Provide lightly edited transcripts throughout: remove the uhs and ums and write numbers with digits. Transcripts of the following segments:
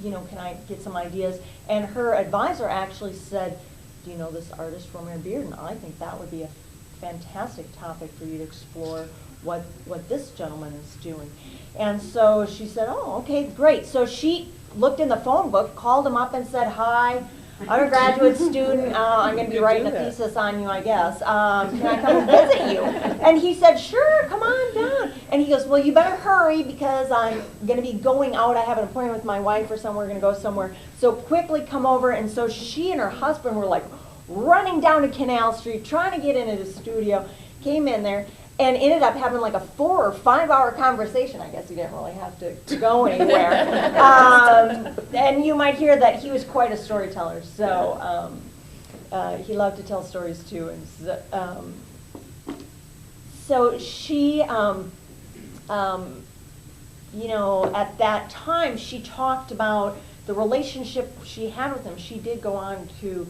you know, can I get some ideas? And her advisor actually said, do you know this artist, Romare Bearden? I think that would be a fantastic topic for you to explore what this gentleman is doing. And so she said, oh, okay, great. So she looked in the phone book, called him up and said, hi, I'm a graduate student. I'm going to be writing a thesis on you, I guess. Can I come and visit you? And he said, sure, come on down. And he goes, well, you better hurry because I'm going to be going out. I have an appointment with my wife or somewhere. We're going to go somewhere. So quickly come over. And so she and her husband were like running down to Canal Street, trying to get into the studio, came in there, and ended up having like a 4 or 5 hour conversation. I guess he didn't really have to go anywhere. And you might hear that he was quite a storyteller. So he loved to tell stories too. And so she, you know, at that time, she talked about the relationship she had with him. She did go on to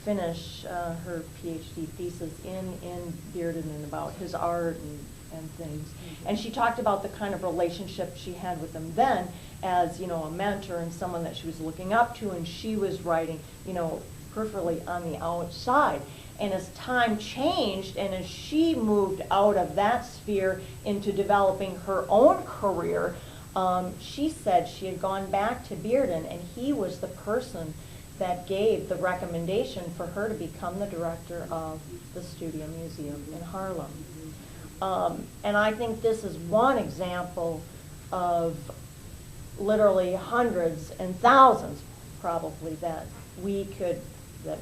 finish her PhD thesis in Bearden and about his art and things. And she talked about the kind of relationship she had with him then as, you know, a mentor and someone that she was looking up to, and she was writing, you know, peripherally on the outside. And as time changed and as she moved out of that sphere into developing her own career, she said she had gone back to Bearden, and he was the person that gave the recommendation for her to become the director of the Studio Museum in Harlem. And I think this is one example of literally hundreds and thousands probably that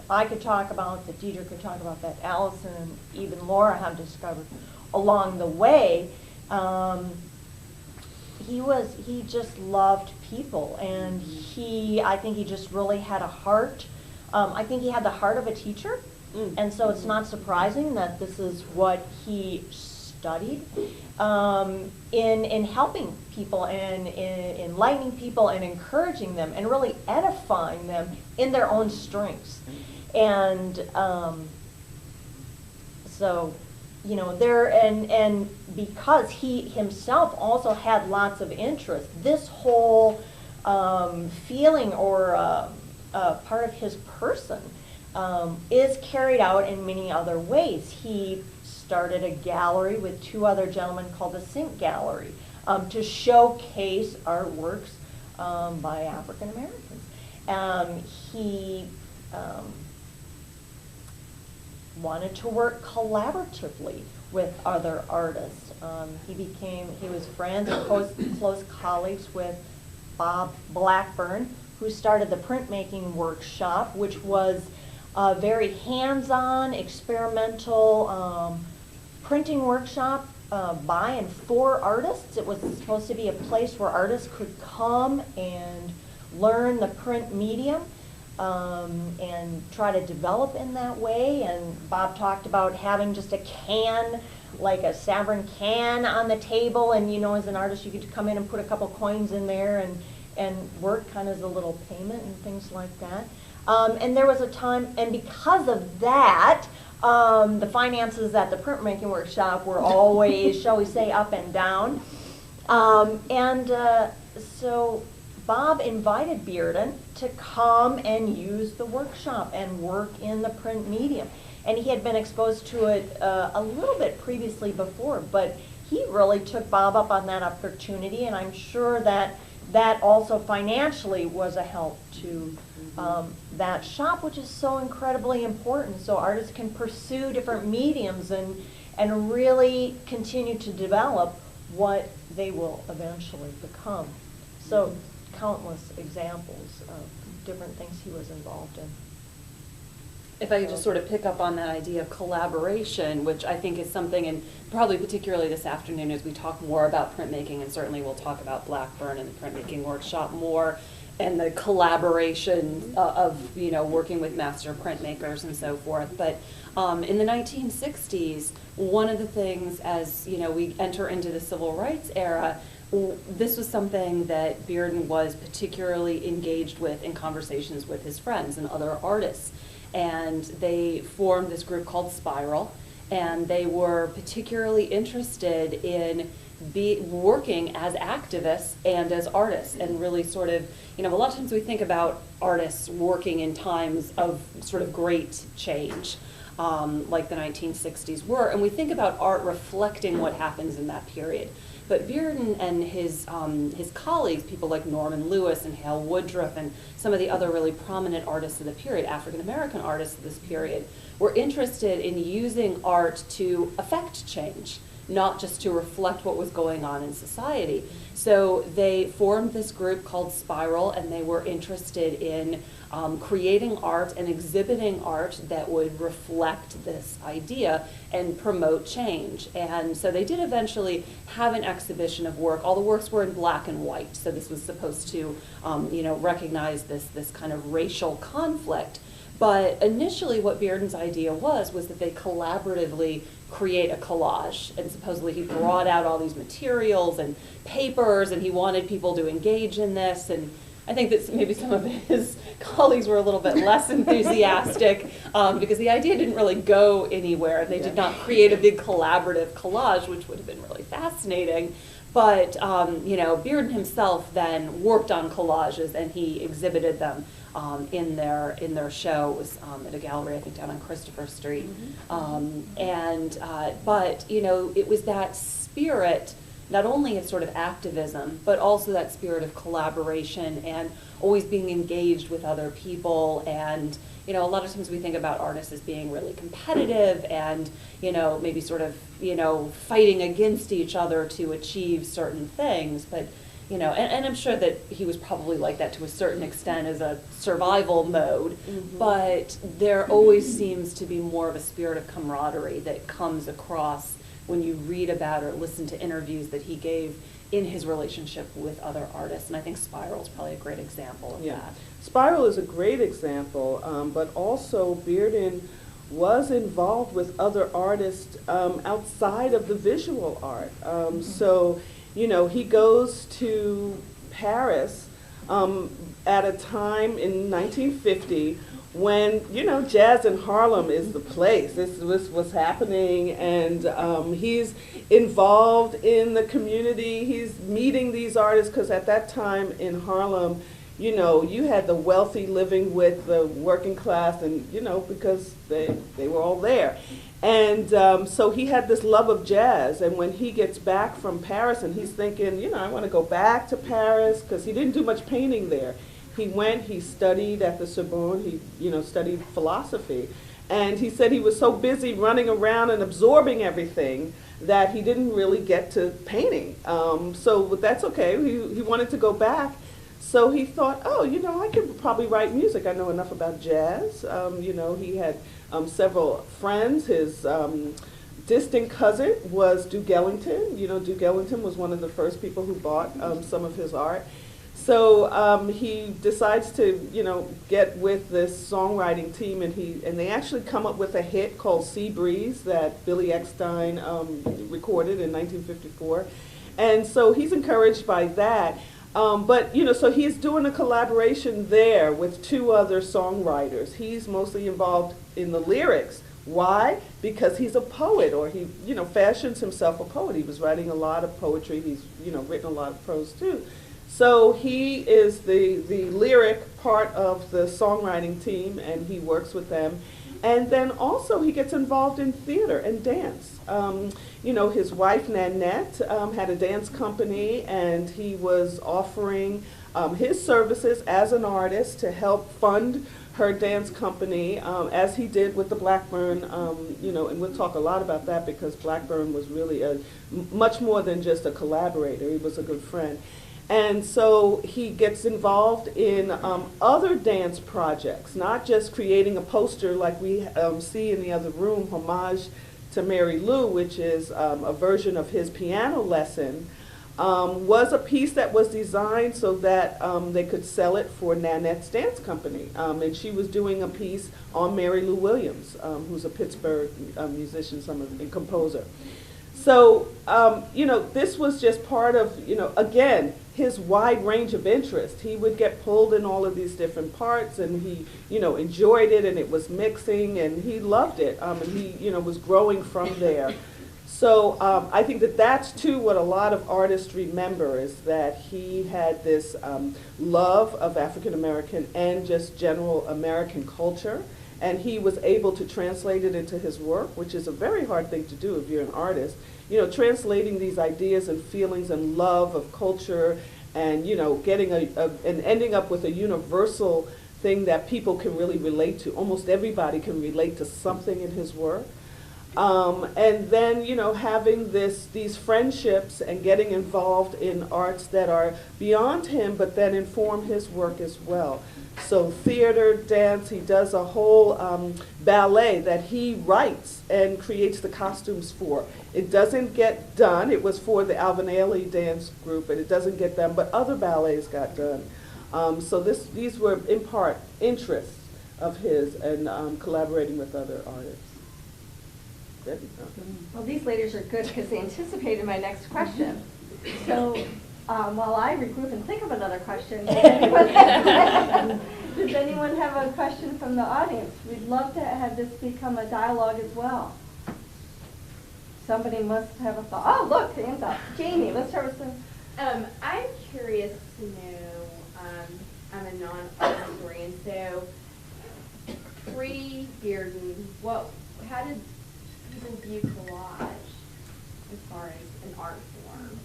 I could talk about, that Diedra could talk about, that Alison and even Laura have discovered along the way. He just loved people, and I think he just really had a heart. I think he had the heart of a teacher, and so it's not surprising that this is what he studied in helping people and in enlightening people and encouraging them and really edifying them in their own strengths. And so, you know, and because he himself also had lots of interest, this whole feeling or part of his person is carried out in many other ways. He started a gallery with 2 other gentlemen called the Sink Gallery to showcase artworks by African Americans. He wanted to work collaboratively with other artists. He was friends and close colleagues with Bob Blackburn, who started the printmaking workshop, which was a very hands-on, experimental printing workshop by and for artists. It was supposed to be a place where artists could come and learn the print medium and try to develop in that way. And Bob talked about having just a can, like a Savrin can on the table, and you know, as an artist you could come in and put a couple coins in there and work kind of as a little payment and things like that. And there was a time, and because of that, the finances at the printmaking workshop were always, shall we say, up and down. So Bob invited Bearden to come and use the workshop and work in the print medium. And he had been exposed to it a little bit previously before, but he really took Bob up on that opportunity, and I'm sure that that also financially was a help to that shop, which is so incredibly important, so artists can pursue different mediums and really continue to develop what they will eventually become. So countless examples of different things he was involved in. If I could just sort of pick up on that idea of collaboration, which I think is something, and probably particularly this afternoon as we talk more about printmaking, and certainly we'll talk about Blackburn and the printmaking workshop more, and the collaboration of, you know, working with master printmakers and so forth. But in the 1960s, one of the things, as you know, we enter into the civil rights era, this was something that Bearden was particularly engaged with in conversations with his friends and other artists. And they formed this group called Spiral, and they were particularly interested in be working as activists and as artists, and really sort of, a lot of times we think about artists working in times of sort of great change, like the 1960s were, and we think about art reflecting what happens in that period. But Bearden and his colleagues, people like Norman Lewis and Hale Woodruff and some of the other really prominent artists of the period, African-American artists of this period, were interested in using art to affect change, not just to reflect what was going on in society. So they formed this group called Spiral, and they were interested in creating art and exhibiting art that would reflect this idea and promote change. And so they did eventually have an exhibition of work. All the works were in black and white, so this was supposed to recognize this kind of racial conflict. But initially what Bearden's idea was that they collaboratively create a collage, and supposedly he brought out all these materials and papers, and he wanted people to engage in this. And I think that maybe some of his colleagues were a little bit less enthusiastic because the idea didn't really go anywhere, and they did not create a big collaborative collage, which would have been really fascinating. But Bearden himself then worked on collages, and he exhibited them in their show. It was at a gallery, I think, down on Christopher Street. But it was that spirit, not only of sort of activism, but also that spirit of collaboration and always being engaged with other people. And a lot of times we think about artists as being really competitive and maybe sort of fighting against each other to achieve certain things. But and I'm sure that he was probably like that to a certain extent as a survival mode, but there always seems to be more of a spirit of camaraderie that comes across when you read about or listen to interviews that he gave in his relationship with other artists. And I think Spiral is probably a great example of that. Spiral is a great example, but also Bearden was involved with other artists outside of the visual art. So, he goes to Paris at a time in 1950 when, jazz in Harlem is the place. This was what's happening, and he's involved in the community. He's meeting these artists, because at that time in Harlem, you had the wealthy living with the working class, and, because they were all there. And so he had this love of jazz, and when he gets back from Paris and he's thinking, I want to go back to Paris, because he didn't do much painting there. He studied at the Sorbonne, he studied philosophy, and he said he was so busy running around and absorbing everything that he didn't really get to painting. So that's okay, he wanted to go back. So he thought, I could probably write music. I know enough about jazz. He had several friends. His distant cousin was Duke Ellington. Duke Ellington was one of the first people who bought some of his art. So he decides to, get with this songwriting team, and they actually come up with a hit called Sea Breeze that Billy Eckstine recorded in 1954. And so he's encouraged by that. But, so he's doing a collaboration there with two other songwriters. He's mostly involved in the lyrics. Why? Because he's a poet, or he, fashions himself a poet. He was writing a lot of poetry. He's, written a lot of prose too. So he is the lyric part of the songwriting team, and he works with them. And then also he gets involved in theater and dance. His wife Nanette had a dance company, and he was offering his services as an artist to help fund her dance company, as he did with the Blackburn, and we'll talk a lot about that, because Blackburn was really much more than just a collaborator. He was a good friend. And so he gets involved in other dance projects, not just creating a poster like we see in the other room, Homage to Mary Lou, which is a version of his piano lesson, was a piece that was designed so that they could sell it for Nanette's dance company. And she was doing a piece on Mary Lou Williams, who's a Pittsburgh musician and composer. So, this was just part of, again, his wide range of interest. He would get pulled in all of these different parts, and he, enjoyed it, and it was mixing, and he loved it, and he, was growing from there. So I think that that's too what a lot of artists remember, is that he had this love of African American and just general American culture, and he was able to translate it into his work, which is a very hard thing to do if you're an artist. You know, translating these ideas and feelings and love of culture, and you know, getting and ending up with a universal thing that people can really relate to. Almost everybody can relate to something in his work. And then, you know, having these friendships and getting involved in arts that are beyond him, but then inform his work as well. So theater, dance, he does a whole ballet that he writes and creates the costumes for. It doesn't get done. It was for the Alvin Ailey dance group, and it doesn't get done, but other ballets got done. So these were in part interests of his, and collaborating with other artists. Well, these ladies are good because they anticipated my next question. So while I regroup and think of another question, does anyone have a question from the audience? We'd love to have this become a dialogue as well. Somebody must have a thought. Oh, look, hands up. Jamie, let's start with some. I'm curious to know, I'm a non-art historian, so pre-Bearden, how did people view collage as far as an art form?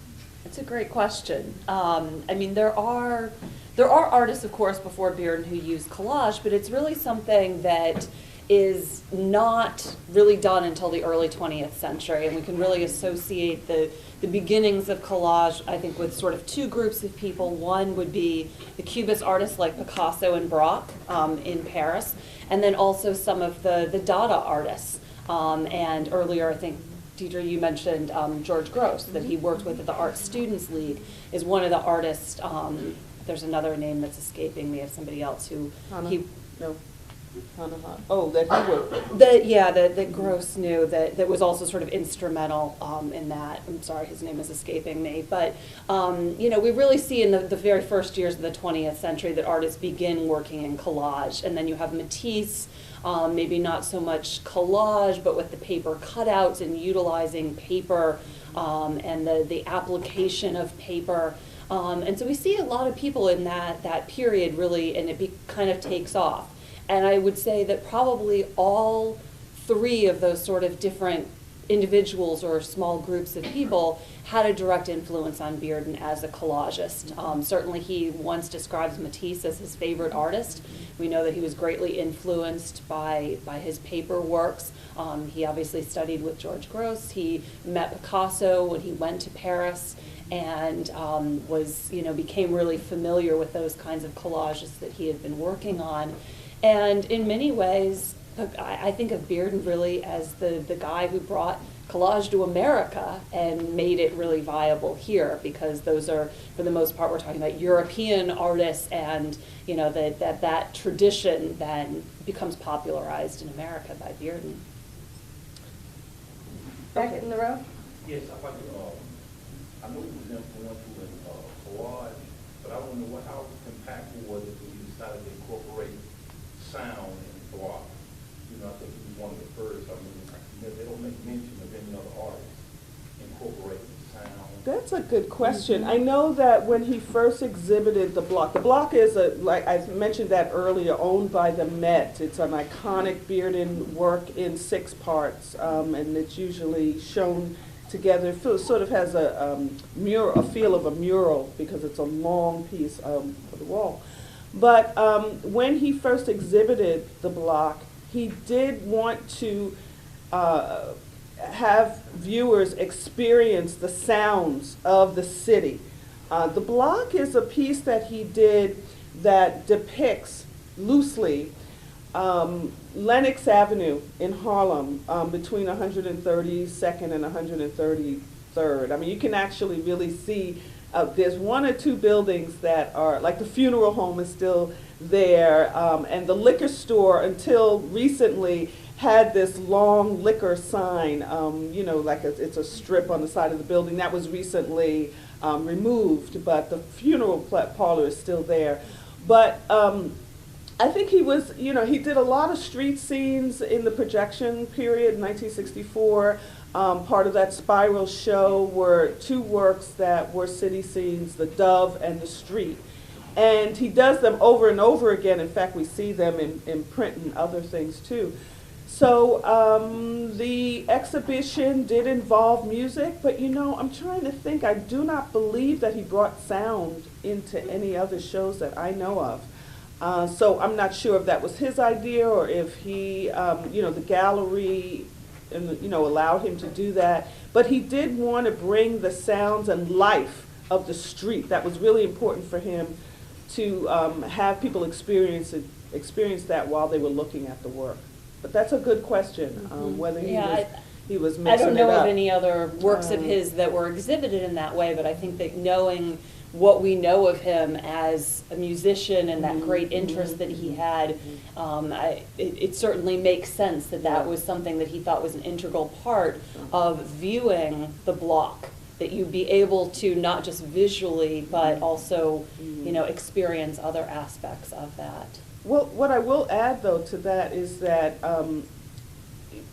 It's a great question. I mean, there are artists, of course, before Bearden who use collage, but it's really something that is not really done until the early 20th century, and we can really associate the beginnings of collage, I think, with sort of two groups of people. One would be the Cubist artists like Picasso and Braque in Paris, and then also some of the Dada artists. And earlier, I think, Diedra, you mentioned George Gross, that he worked with at the Art Students League, is one of the artists. There's another name that's escaping me of somebody else who that he worked with. That Gross knew, that was also sort of instrumental in that. I'm sorry, his name is escaping me. But, you know, we really see in the very first years of the 20th century that artists begin working in collage. And then you have Matisse, maybe not so much collage, but with the paper cutouts and utilizing paper and the application of paper. And so we see a lot of people in that period really, and it kind of takes off. And I would say that probably all three of those sort of different individuals or small groups of people had a direct influence on Bearden as a collagist. Certainly he once describes Matisse as his favorite artist. We know that he was greatly influenced by his paper works. He obviously studied with George Gross. He met Picasso when he went to Paris, and became really familiar with those kinds of collages that he had been working on. And in many ways, I think of Bearden really as the guy who brought collage to America and made it really viable here, because those are, for the most part, we're talking about European artists, and you know that tradition then becomes popularized in America by Bearden. Back in the row. Yes, I'd like to, I know he was influential in collage, but I want to know how impactful was it when you decided to incorporate sound in block? You know, I think he was one of the first. I mean, they don't make mention of any other artists incorporating sound. That's a good question. I know that when he first exhibited the block is, like I mentioned that earlier, owned by the Met. It's an iconic Bearden work in 6 parts, and it's usually shown together. It sort of has a feel of a mural, because it's a long piece for the wall. But when he first exhibited the block, he did want to have viewers experience the sounds of the city. The block is a piece that he did that depicts loosely Lenox Avenue in Harlem between 132nd and 133rd. I mean, you can actually really see there's 1 or 2 buildings that are, like the funeral home is still there, and the liquor store until recently had this long liquor sign, like it's a strip on the side of the building. That was recently removed, but the funeral parlor is still there. But I think he was, he did a lot of street scenes in the projection period, 1964. Part of that spiral show were two works that were city scenes, The Dove and The Street. And he does them over and over again. In fact, we see them in print and other things too. So the exhibition did involve music, but you know, I'm trying to think, I do not believe that he brought sound into any other shows that I know of. So I'm not sure if that was his idea or if he, you know, the gallery, you know, allowed him to do that. But he did want to bring the sounds and life of the street. That was really important for him to have people experience that while they were looking at the work. But that's a good question, whether he was mixing it up. I don't know of any other works of his that were exhibited in that way, but I think that knowing what we know of him as a musician and that great interest that he had, it certainly makes sense that that was something that he thought was an integral part of viewing the block, that you'd be able to not just visually, but also, you know, experience other aspects of that. Well, what I will add, though, to that is that,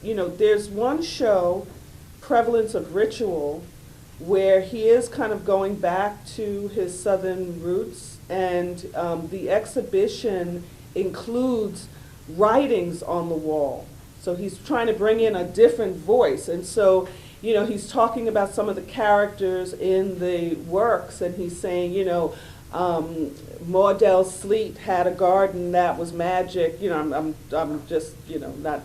you know, there's one show, Prevalence of Ritual, where he is kind of going back to his Southern roots, and the exhibition includes writings on the wall. So he's trying to bring in a different voice, and so, you know, he's talking about some of the characters in the works, and he's saying, you know, Maudel Sleet had a garden that was magic. You know, I'm just, you know, not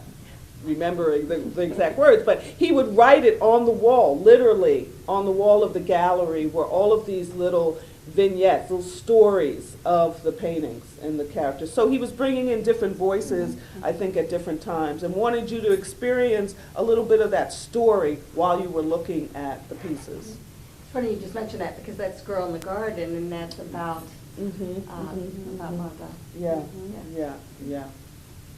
remembering the exact words, but he would write it on the wall, literally on the wall of the gallery, were all of these little vignettes, little stories of the paintings and the characters. So he was bringing in different voices, I think, at different times, and wanted you to experience a little bit of that story while you were looking at the pieces. It's funny you just mentioned that, because that's Girl in the Garden, and that's about about Martha. Yeah, yeah.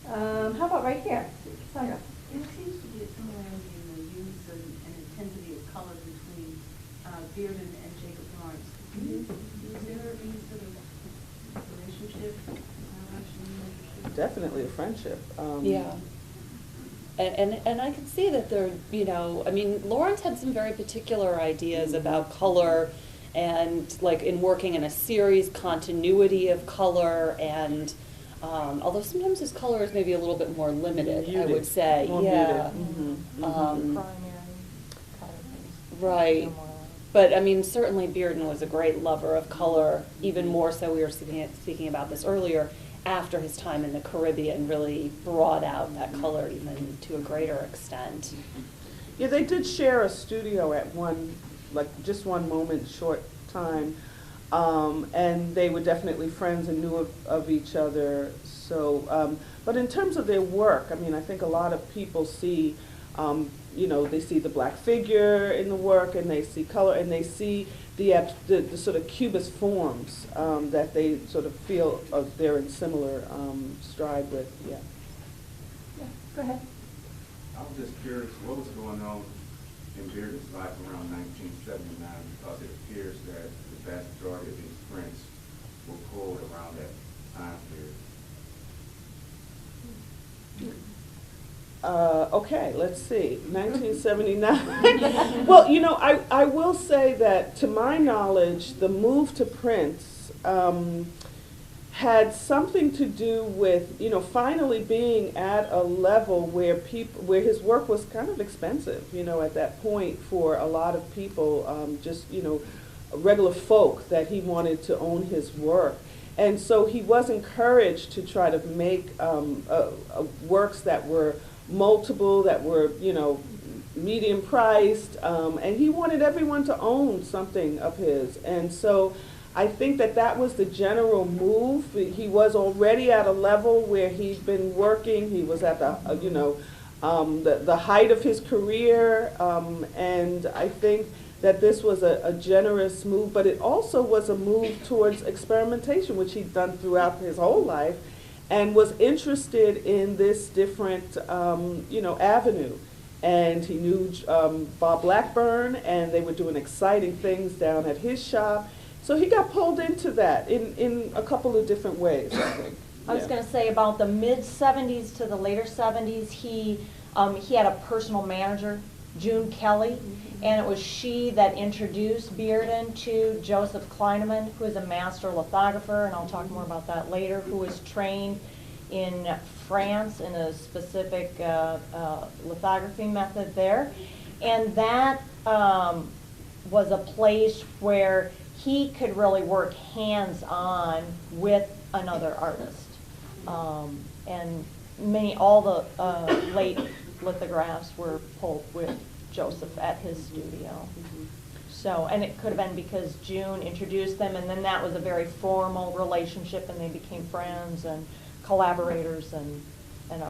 How about right here, Sandra? It seems to be a similarity in the use and intensity of color between Bearden and Jacob Lawrence. Is there any sort of relationship? Definitely a friendship. Yeah. And I can see that there, you know, I mean, Lawrence had some very particular ideas about color and, like, in working in a series, continuity of color, and although sometimes his color is maybe a little bit more limited, I would say. More yeah. muted. Right. But, I mean, certainly Bearden was a great lover of color, even more so, we were speaking about this earlier, after his time in the Caribbean really brought out that color even to a greater extent. Yeah, they did share a studio at one, like just one moment, short time, and they were definitely friends and knew of each other. So, but in terms of their work, I mean, I think a lot of people see, you know, they see the black figure in the work, and they see color, and they see the sort of cubist forms that they sort of feel they're in similar stride with. Yeah. Go ahead. I was just curious what was going on in Bearden's life around 1979, because it appears that the vast majority of these prints were pulled around that time period. Okay, let's see, 1979. Well, you know, I will say that, to my knowledge, the move to prints had something to do with, you know, finally being at a level where his work was kind of expensive, you know, at that point for a lot of people, just, you know, regular folk, that he wanted to own his work. And so he was encouraged to try to make works that were multiple, that were, you know, medium priced, and he wanted everyone to own something of his. And so I think that was the general move. He was already at a level where he'd been working. He was at the, you know, the height of his career, and I think that this was a generous move, but it also was a move towards experimentation, which he'd done throughout his whole life, and was interested in this different, you know, avenue. And he knew Bob Blackburn, and they were doing exciting things down at his shop. So he got pulled into that in a couple of different ways, I think. I was going to say, about the mid-'70s to the later '70s, he had a personal manager June Kelly, and it was she that introduced Bearden to Joseph Kleineman, who is a master lithographer, and I'll talk more about that later, who was trained in France in a specific lithography method there. And that was a place where he could really work hands-on with another artist. And all the late lithographs were pulled with Joseph at his studio. So, and it could have been because June introduced them, and then that was a very formal relationship, and they became friends and collaborators, and